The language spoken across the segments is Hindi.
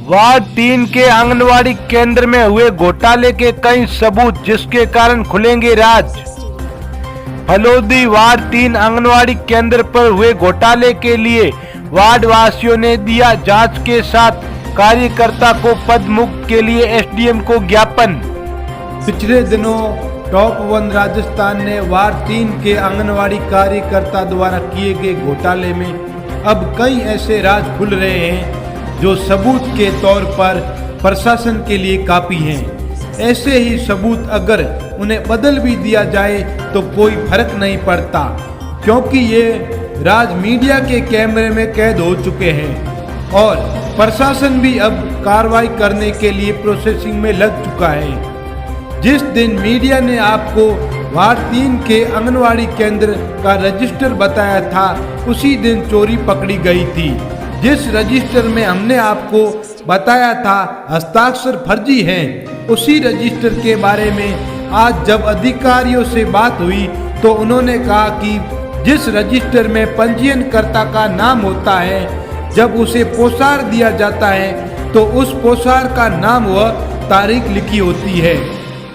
वार्ड 3 के आंगनवाड़ी केंद्र में हुए घोटाले के कई सबूत, जिसके कारण खुलेंगे राज। फलोदी वार्ड 3 आंगनवाड़ी केंद्र पर हुए घोटाले के लिए वार्ड वासियों ने दिया जांच के साथ कार्यकर्ता को पद मुक्त के लिए एसडीएम को ज्ञापन। पिछले दिनों टॉप 1 राजस्थान ने वार्ड 3 के आंगनवाड़ी कार्यकर्ता द्वारा किए गए घोटाले में अब कई ऐसे राज खुल रहे हैं जो सबूत के तौर पर प्रशासन के लिए काफी हैं। ऐसे ही सबूत अगर उन्हें बदल भी दिया जाए तो कोई फर्क नहीं पड़ता, क्योंकि ये राज मीडिया के कैमरे में कैद हो चुके हैं और प्रशासन भी अब कार्रवाई करने के लिए प्रोसेसिंग में लग चुका है। जिस दिन मीडिया ने आपको वार्ड 3 के आंगनवाड़ी केंद्र का रजिस्टर बताया था, उसी दिन चोरी पकड़ी गई थी। जिस रजिस्टर में हमने आपको बताया था हस्ताक्षर फर्जी हैं, उसी रजिस्टर के बारे में आज जब अधिकारियों से बात हुई तो उन्होंने कहा कि जिस रजिस्टर में पंजीयनकर्ता का नाम होता है, जब उसे पोसार दिया जाता है तो उस पोसार का नाम व तारीख लिखी होती है।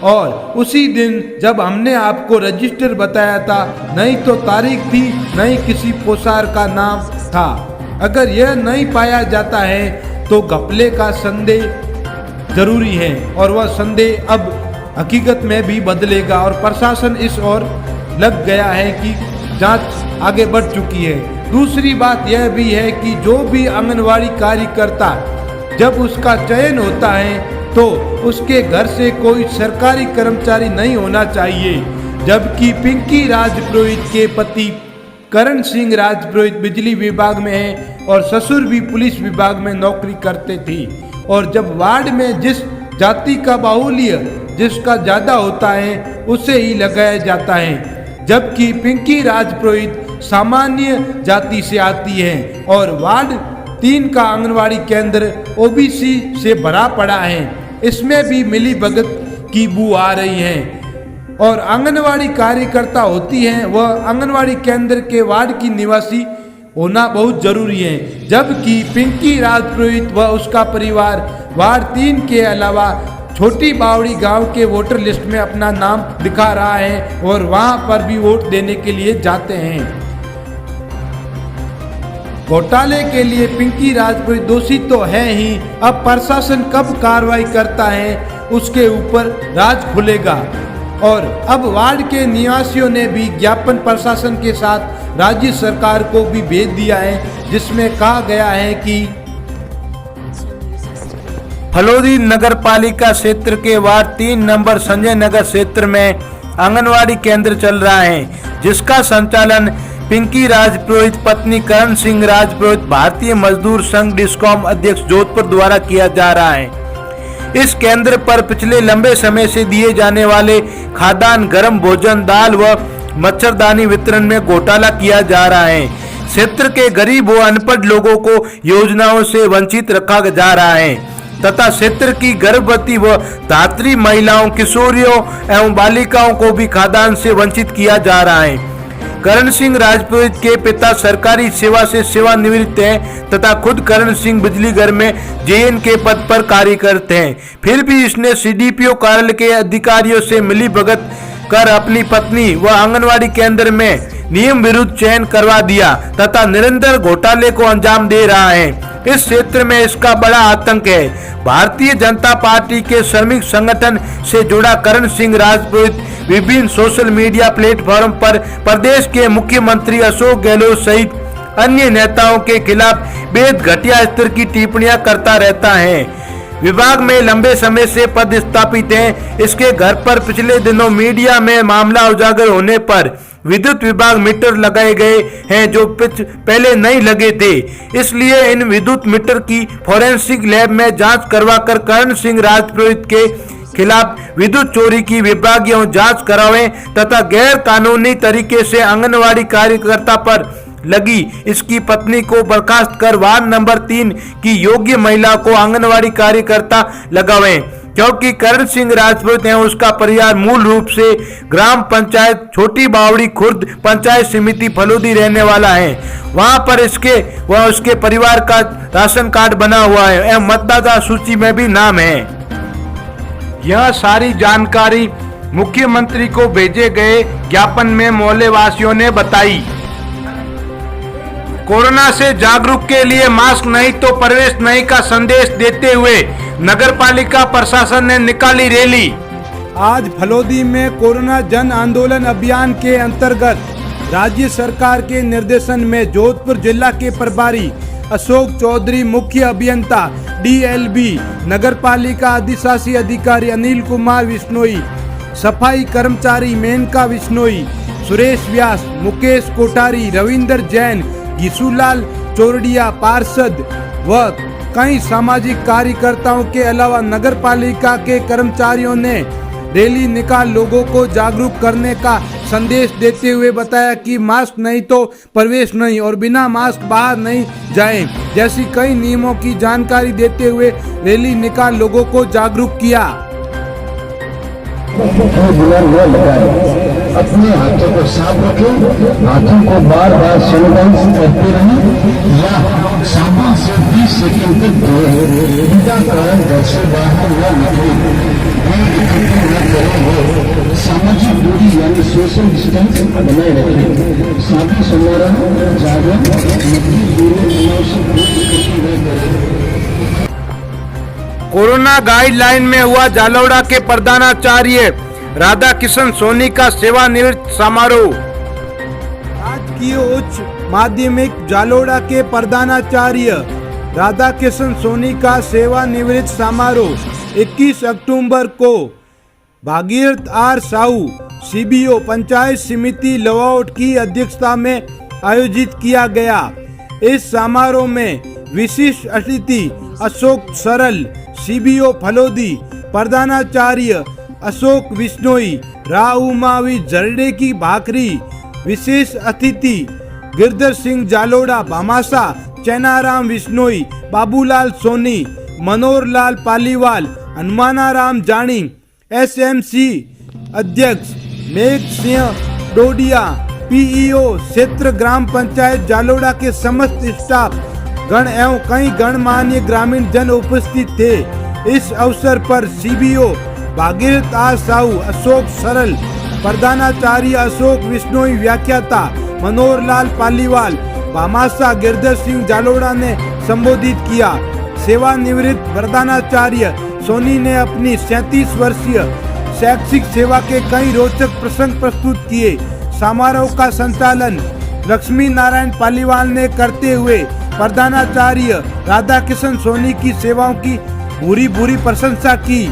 और उसी दिन जब हमने आपको रजिस्टर बताया था, नहीं तो तारीख थी, नहीं किसी पोसार का नाम था। अगर यह नहीं पाया जाता है तो घपले का संदेह जरूरी है और वह संदेह अब हकीकत में भी बदलेगा और प्रशासन इस ओर लग गया है कि जांच आगे बढ़ चुकी है। दूसरी बात यह भी है कि जो भी आंगनवाड़ी कार्यकर्ता जब उसका चयन होता है तो उसके घर से कोई सरकारी कर्मचारी नहीं होना चाहिए, जबकि पिंकी राजपुरोहित के पति करण सिंह राजपुरोहित बिजली विभाग में है और ससुर भी पुलिस विभाग में नौकरी करते थे। और जब वार्ड में जिस जाति का बाहुल्य जिसका ज्यादा होता है उसे ही लगाया जाता है, जबकि पिंकी राजपुरोहित सामान्य जाति से आती है और वार्ड 3 का आंगनवाड़ी केंद्र ओबीसी से भरा पड़ा है। इसमें भी मिली भगत की बू आ रही है और आंगनवाड़ी कार्यकर्ता होती हैं वह आंगनवाड़ी केंद्र के वार्ड की निवासी होना बहुत जरूरी है, जबकि पिंकी राजपुरोहित व उसका परिवार वार्ड 3 के अलावा छोटी बावड़ी गांव के वोटर लिस्ट में अपना नाम दिखा रहा है और वहां पर भी वोट देने के लिए जाते हैं। घोटाले के लिए पिंकी राजपुरोहित दोषी तो है ही, अब प्रशासन कब कार्रवाई करता है उसके ऊपर राज खुलेगा। और अब वार्ड के निवासियों ने भी ज्ञापन प्रशासन के साथ राज्य सरकार को भी भेज दिया है, जिसमें कहा गया है कि फलोदी नगर पालिका क्षेत्र के वार्ड 3 नंबर संजय नगर क्षेत्र में आंगनवाड़ी केंद्र चल रहा है, जिसका संचालन पिंकी राजपुरोहित पत्नी करण सिंह राजपुरोहित भारतीय मजदूर संघ डिस्कॉम अध्यक्ष जोधपुर द्वारा किया जा रहा है। इस केंद्र पर पिछले लंबे समय से दिए जाने वाले खाद्यान्न, गर्म भोजन, दाल व मच्छरदानी वितरण में घोटाला किया जा रहा है। क्षेत्र के गरीब व अनपढ़ लोगों को योजनाओं से वंचित रखा जा रहा है तथा क्षेत्र की गर्भवती व धात्री महिलाओं, किशोरियों एवं बालिकाओं को भी खाद्यान्न से वंचित किया जा रहा है। करण सिंह राजपुरोहित के पिता सरकारी सेवा से सेवानिवृत्त हैं तथा खुद करण सिंह बिजली घर में जेएन के पद पर कार्य करते हैं। फिर भी इसने सीडीपीओ कार्यालय के अधिकारियों से मिलीभगत कर अपनी पत्नी व आंगनवाड़ी केंद्र में नियम विरुद्ध चयन करवा दिया तथा निरंतर घोटाले को अंजाम दे रहा है। इस क्षेत्र में इसका बड़ा आतंक है। भारतीय जनता पार्टी के श्रमिक संगठन से जुड़ा करण सिंह राजपुरोहित विभिन्न सोशल मीडिया प्लेटफॉर्म पर प्रदेश के मुख्यमंत्री अशोक गहलोत सहित अन्य नेताओं के खिलाफ बेहद घटिया स्तर की टिप्पणियां करता रहता है। विभाग में लंबे समय से पदस्थापित हैं। इसके घर पर पिछले दिनों मीडिया में मामला उजागर होने पर विद्युत विभाग मीटर लगाए गए हैं जो पहले नहीं लगे थे, इसलिए इन विद्युत मीटर की फोरेंसिक लैब में जांच करवाकर करण सिंह राजपुरोहित के खिलाफ विद्युत चोरी की विभागीय जांच करावें तथा गैर कानूनी तरीके से आंगनवाड़ी कार्यकर्ता पर लगी इसकी पत्नी को बर्खास्त कर वार्ड नंबर 3 की योग्य महिला को आंगनवाड़ी कार्यकर्ता लगावें। क्योंकि करण सिंह राजपूत है उसका परिवार मूल रूप से ग्राम पंचायत छोटी बावड़ी खुर्द पंचायत समिति फलोदी रहने वाला है। वहां पर उसके परिवार का राशन कार्ड बना हुआ है एवं मतदाता सूची में भी नाम है। यह सारी जानकारी मुख्यमंत्री को भेजे गए ज्ञापन में मोहल्ले वासियों ने बताई। कोरोना से जागरूक के लिए मास्क नहीं तो प्रवेश नहीं का संदेश देते हुए नगर पालिका प्रशासन ने निकाली रैली। आज फलोदी में कोरोना जन आंदोलन अभियान के अंतर्गत राज्य सरकार के निर्देशन में जोधपुर जिला के प्रभारी अशोक चौधरी, मुख्य अभियंता DLB, नगर पालिका अधिशासी अधिकारी अनिल कुमार विश्नोई, सफाई कर्मचारी मेनका विश्नोई, सुरेश व्यास, मुकेश कोठारी, रविंदर जैन, घिसूलाल चोरडिया, पार्षद व कई सामाजिक कार्यकर्ताओं के अलावा नगर पालिका के कर्मचारियों ने रैली निकाल लोगों को जागरूक करने का संदेश देते हुए बताया कि मास्क नहीं तो प्रवेश नहीं और बिना मास्क बाहर नहीं जाएं जैसी कई नियमों की जानकारी देते हुए रैली निकाल लोगों को जागरूक किया। अपने हाथों को साफ रखें, हाथों को बार बार सैनिटाइज करते रहें या साबुन से 20 सेकंड तक धोएं। बिना कारण घर से बाहर न निकलें, सामाजिक दूरी यानी सोशल डिस्टेंस बनाए रखें। शादी समारोह, जागरण, मजबूत दूरी कोरोना गाइडलाइन में हुआ जालौड़ा के प्रधानाचार्य राधा किशन सोनी का सेवानिवृत्त समारोह। राजकीय उच्च माध्यमिक जालौड़ा के प्रधानाचार्य राधा किशन सोनी का सेवानिवृत्त समारोह 21 अक्टूबर को भागीरथ R साहू CBO पंचायत समिति लवाउट की अध्यक्षता में आयोजित किया गया। इस समारोह में विशिष्ट अतिथि अशोक सरल CBO फलोदी, प्रधानाचार्य अशोक विश्नोई, राउमावी झरडे की भाखरी, विशेष अतिथि गिरधर सिंह जालोड़ा भामासा, चैनाराम विश्नोई, बाबूलाल सोनी, मनोहर लाल पालीवाल, हनुमानाराम जानी, SMC अध्यक्ष मेघ सिंह डोडिया, PEO क्षेत्र ग्राम पंचायत जालोड़ा के समस्त स्टाफ गण एवं कई गणमान्य ग्रामीण जन उपस्थित थे। इस अवसर पर CBO भागीरथ R साहू, अशोक सरल, प्रधानाचार्य अशोक विश्नोई, व्याख्याता मनोहर लाल पालीवाल, भामासा, गिरधर सिंह जालोड़ा ने संबोधित किया। सेवानिवृत्त प्रधानाचार्य सोनी ने अपनी 37 वर्षीय शैक्षिक सेवा के कई रोचक प्रसंग प्रस्तुत किए। समारोह का संचालन लक्ष्मी नारायण पालीवाल ने करते हुए प्रधानाचार्य राधा किशन सोनी की सेवाओं की भूरी भूरी प्रशंसा की।